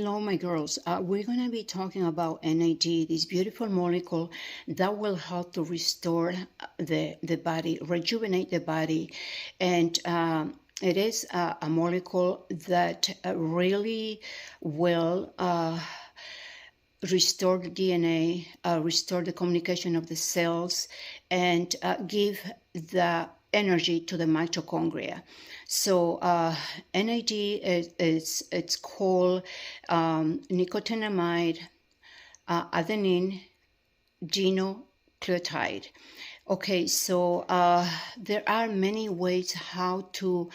Hello, my girls. We're going to be talking about NAD, this beautiful molecule that will help to restore the body, rejuvenate the body. And it is a molecule that really will restore the DNA, restore the communication of the cells, and give the energy to the mitochondria. So NAD it's called nicotinamide, adenine, DINUCLEOTIDE. Okay, so there are many ways how to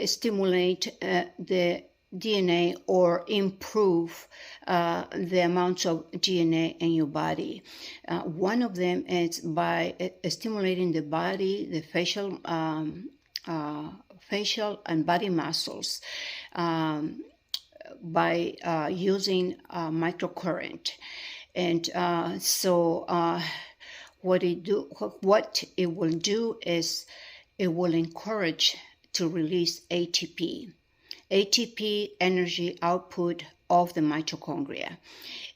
stimulate the DNA or improve the amount of DNA in your body. One of them is by stimulating the body, the facial and body muscles by using microcurrent. And what it will do is it will encourage to release ATP energy output of the mitochondria.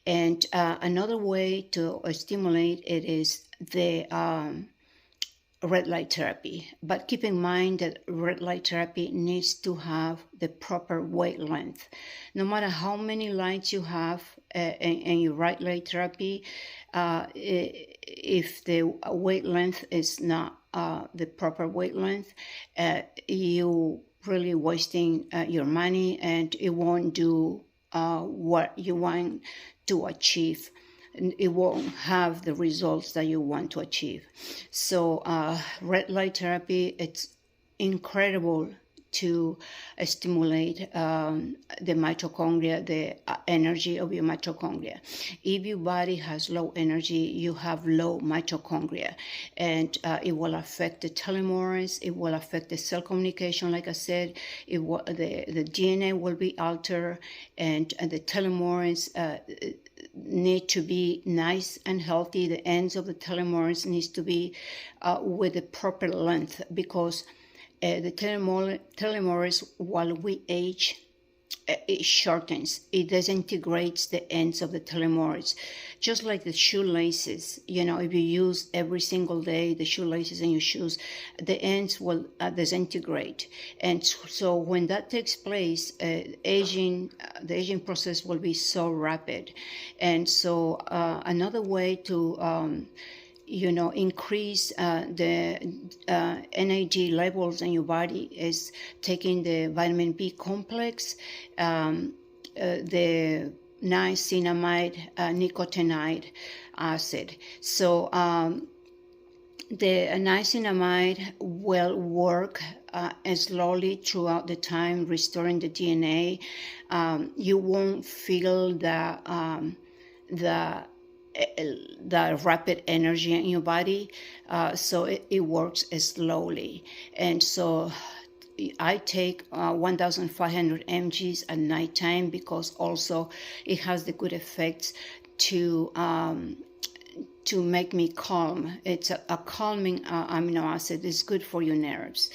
And another way to stimulate it is the red light therapy. But keep in mind that red light therapy needs to have the proper wavelength. No matter how many lights you have in your red light therapy, if the wavelength is not the proper wavelength, you really wasting your money, and it won't do what you want to achieve. It won't have the results that you want to achieve. So red light therapy, it's incredible to stimulate the mitochondria, the energy of your mitochondria. If your body has low energy, you have low mitochondria, and it will affect the telomeres, it will affect the cell communication. Like I said, the DNA will be altered, and the telomeres need to be nice and healthy. The ends of the telomeres needs to be with the proper length, because the telomeres, while we age, it shortens, it disintegrates the ends of the telomeres, just like the shoelaces. You know, if you use every single day the shoelaces in your shoes, the ends will disintegrate. And so when that takes place, the aging process will be so rapid. And so another way to increase the NAD levels in your body is taking the vitamin B complex, the nicotinamide, nicotinamide acid. So the nicotinamide will work slowly throughout the time, restoring the DNA. You won't feel the rapid energy in your body, so it works slowly. And so I take 1,500 mgs at nighttime, because also it has the good effects to make me calm. It's a calming amino acid. It's good for your nerves.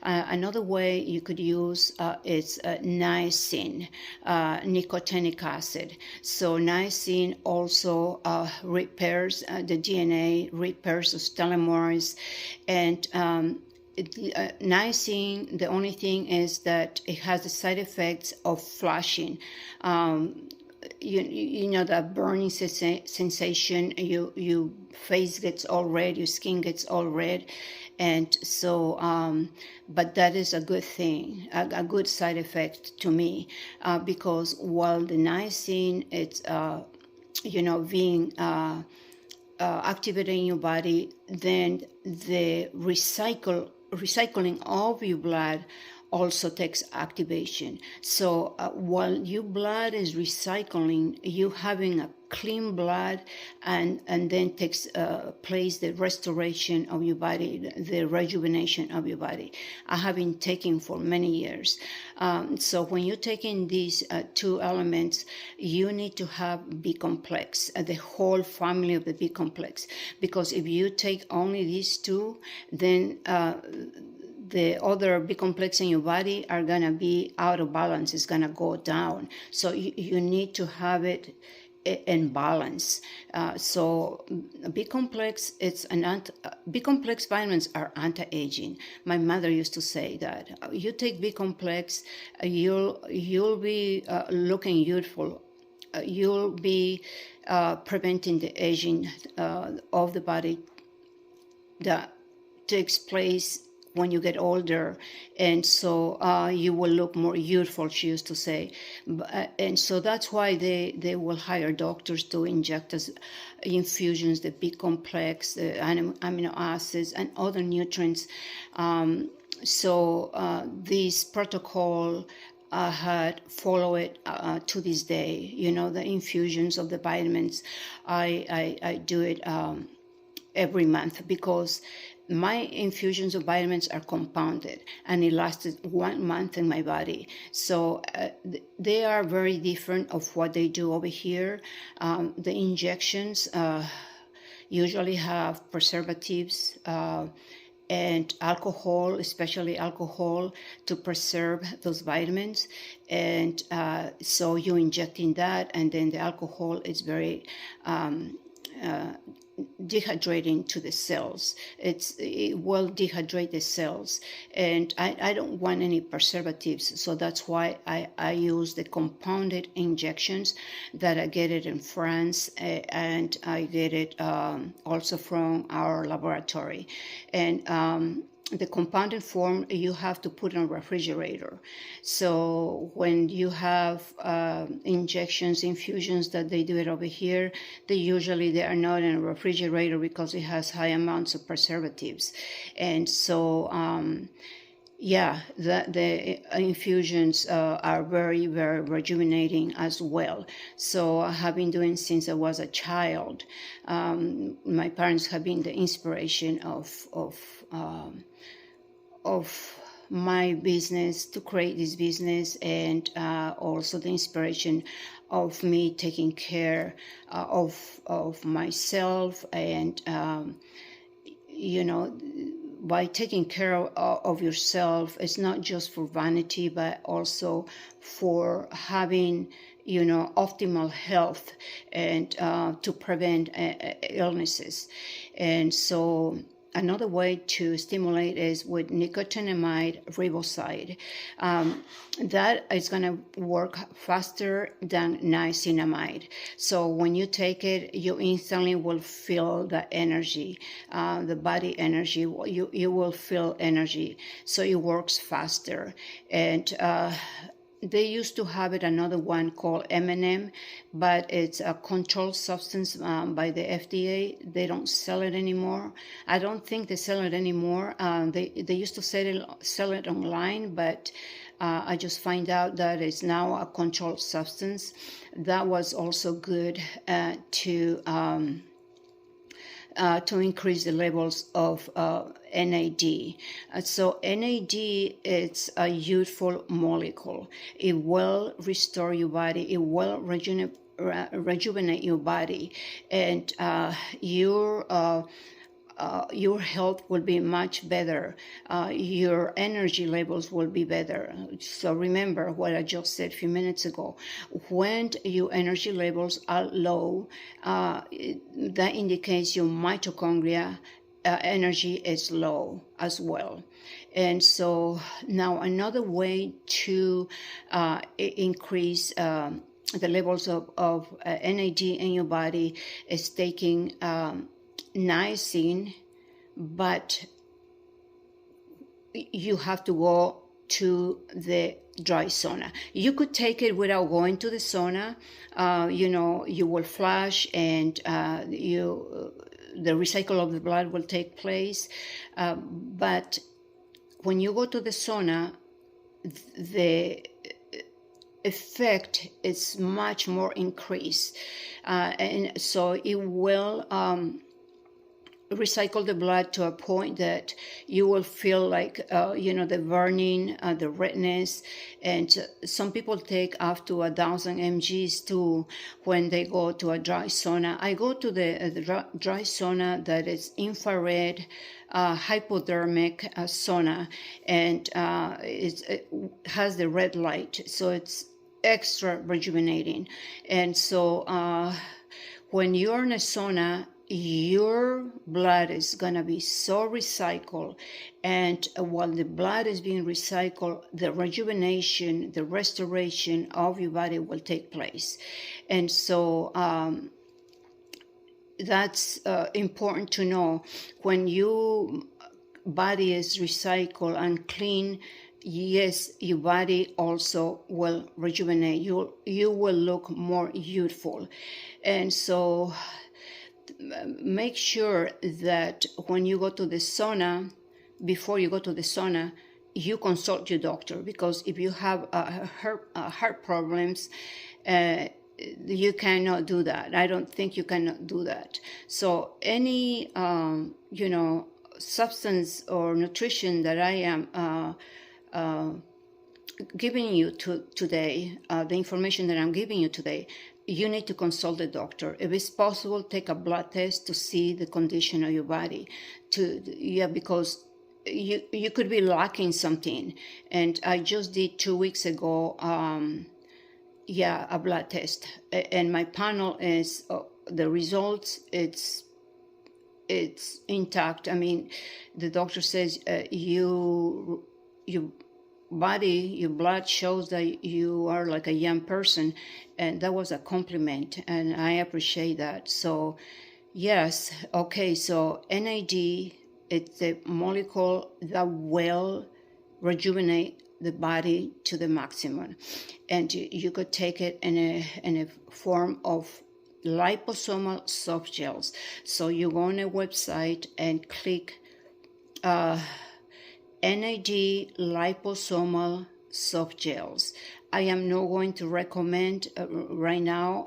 Another way you could use is niacin, nicotinic acid. So niacin also repairs the DNA, repairs the telomeres, and niacin, the only thing is that it has the side effects of flushing. You know, that burning sensation, your face gets all red, your skin gets all red. And so but that is a good thing, a good side effect to me, because while the niacin, it's being activated in your body, then the recycling of your blood also takes activation. So while your blood is recycling, you having a clean blood, and then takes place the restoration of your body, the rejuvenation of your body. I have been taking for many years. So when you're taking these two elements, you need to have B complex, the whole family of the B complex, because if you take only these two, then the other B complex in your body are gonna be out of balance. It's gonna go down. So you need to have it in balance. So B complex, B complex vitamins are anti-aging. My mother used to say that you take B complex, you'll be looking youthful. You'll be preventing the aging of the body that takes place when you get older, and so you will look more youthful, she used to say. And so that's why they will hire doctors to inject us infusions, the B complex, the amino acids, and other nutrients. So this protocol I had follow it to this day. You know, the infusions of the vitamins, I do it every month, because my infusions of vitamins are compounded, and it lasted 1 month in my body. So they are very different of what they do over here. The injections usually have preservatives and alcohol, especially alcohol, to preserve those vitamins. And so you're injecting that, and then the alcohol is very dehydrating to the cells. It will dehydrate the cells, and I don't want any preservatives, so that's why I use the compounded injections that I get it in France, and I get it also from our laboratory. And the compounded form you have to put in a refrigerator. So when you have injections, infusions that they do it over here, they are not in a refrigerator because it has high amounts of preservatives. And so yeah, the infusions are very, very rejuvenating as well. So I have been doing since I was a child. My parents have been the inspiration of my business, to create this business, and also the inspiration of me taking care of myself. And you know, by taking care of yourself, it's not just for vanity, but also for having, you know, optimal health, and to prevent illnesses. And so another way to stimulate is with nicotinamide riboside. That is going to work faster than nicotinamide. So when you take it, you instantly will feel the energy, the body energy. You will feel energy. So it works faster. And they used to have it, another one called M&M, but it's a controlled substance by the FDA. They don't sell it anymore. I don't think they sell it anymore. They used to sell it online, but I just find out that it's now a controlled substance. That was also good to increase the levels of NAD. So NAD is a youthful molecule. It will restore your body. It will rejuvenate your body, and your health will be much better. Your energy levels will be better. So remember what I just said a few minutes ago. When your energy levels are low, that indicates your mitochondria energy is low as well. And so now another way to increase the levels of NAD in your body is taking niacin, but you have to go to the dry sauna. You could take it without going to the sauna. You know, you will flush, and the recycle of the blood will take place. But when you go to the sauna, the effect is much more increased. And so it will recycle the blood to a point that you will feel like, the burning, the redness. And some people take up to 1,000 mgs too when they go to a dry sauna. I go to the dry sauna that is infrared, hypodermic sauna, and it has the red light, so it's extra rejuvenating. And so when you're in a sauna, your blood is going to be so recycled, and while the blood is being recycled, the rejuvenation, the restoration of your body will take place. And so that's important to know. When your body is recycled and clean, yes, your body also will rejuvenate. You will look more youthful. And so make sure that when you go to the sauna, before you go to the sauna, you consult your doctor, because if you have heart problems, you cannot do that. I don't think you cannot do that. So any substance or nutrition that I am giving you today, the information that I'm giving you today, you need to consult the doctor. If it's possible, take a blood test to see the condition of your body. Because you could be lacking something. And I just did 2 weeks ago, a blood test, and my panel is the results. It's intact. I mean, the doctor says your body, your blood shows that you are like a young person, and that was a compliment, and I appreciate that. So yes, okay, so NID, it's a molecule that will rejuvenate the body to the maximum, and you could take it in a form of liposomal soft gels. So you go on a website and click NID liposomal soft gels. I am not going to recommend right now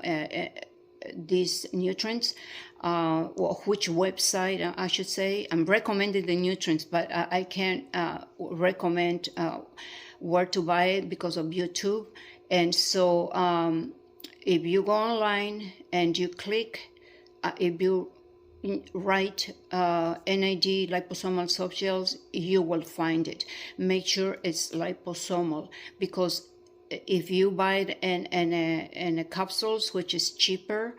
these nutrients, which website I should say. I'm recommending the nutrients, but I can't recommend where to buy it because of YouTube. And so if you go online and you click, if you write NID liposomal soft gels, you will find it. Make sure it's liposomal, because if you buy it in a capsules, which is cheaper,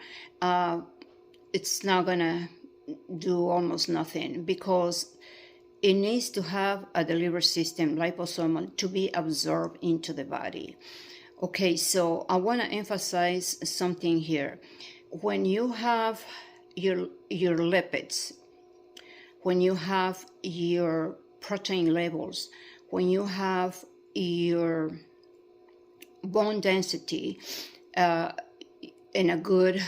it's not gonna do almost nothing, because it needs to have a delivery system, liposomal, to be absorbed into the body. Okay, so I want to emphasize something here. When you have your lipids, when you have your protein levels, when you have your bone density in a good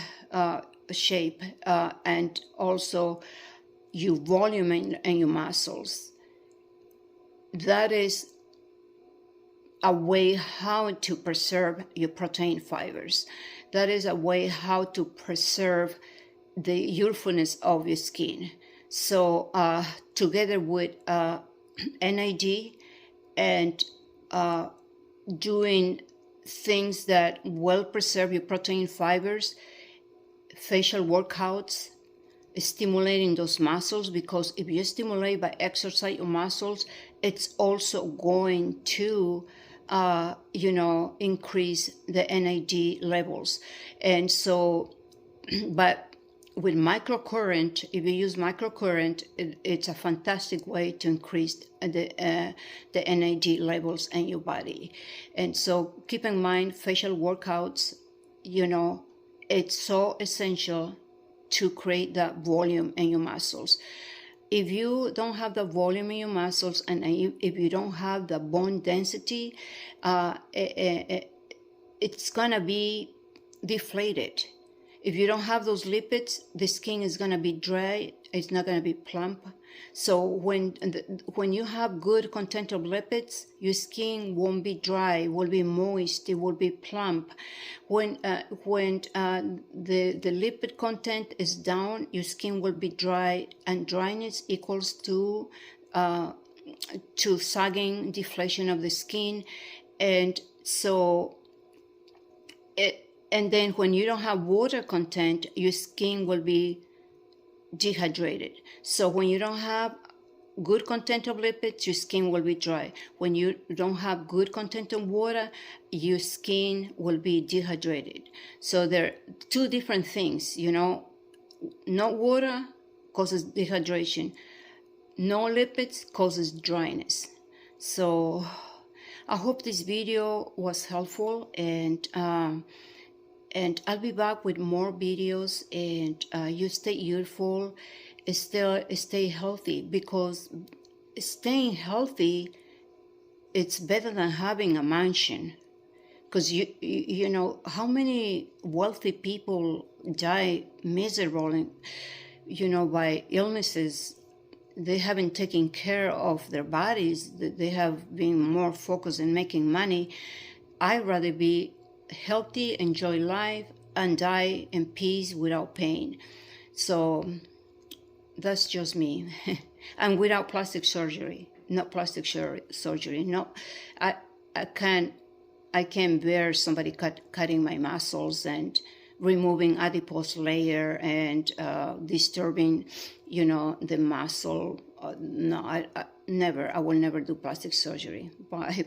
shape, and also your volume and your muscles, that is a way how to preserve your protein fibers. That is a way how to preserve the youthfulness of your skin. So together with NID and doing things that will preserve your protein fibers, facial workouts, stimulating those muscles, because if you stimulate by exercise your muscles, it's also going to increase the NID levels. And so, but with microcurrent, if you use microcurrent, it's a fantastic way to increase the NID levels in your body. And so keep in mind, facial workouts, it's so essential to create that volume in your muscles. If you don't have the volume in your muscles, and if you don't have the bone density, it's gonna be deflated. If you don't have those lipids, the skin is going to be dry. It's not going to be plump. So when you have good content of lipids, your skin won't be dry, will be moist, it will be plump. When the lipid content is down, your skin will be dry, and dryness equals to sagging, deflation of the skin. And so and then when you don't have water content, your skin will be dehydrated. So when you don't have good content of lipids, your skin will be dry. When you don't have good content of water, your skin will be dehydrated. So there are two different things, you know. No water causes dehydration. No lipids causes dryness. So I hope this video was helpful, and I'll be back with more videos. And you stay youthful, stay healthy, because staying healthy, it's better than having a mansion. Because you know how many wealthy people die miserable, you know, by illnesses. They haven't taken care of their bodies. They have been more focused on making money. I'd rather be healthy, enjoy life, and die in peace without pain. So that's just me. And without plastic surgery. Not plastic surgery. No, I can't bear somebody cutting my muscles and removing adipose layer and disturbing, you know, the muscle. No, I will never do plastic surgery. Bye.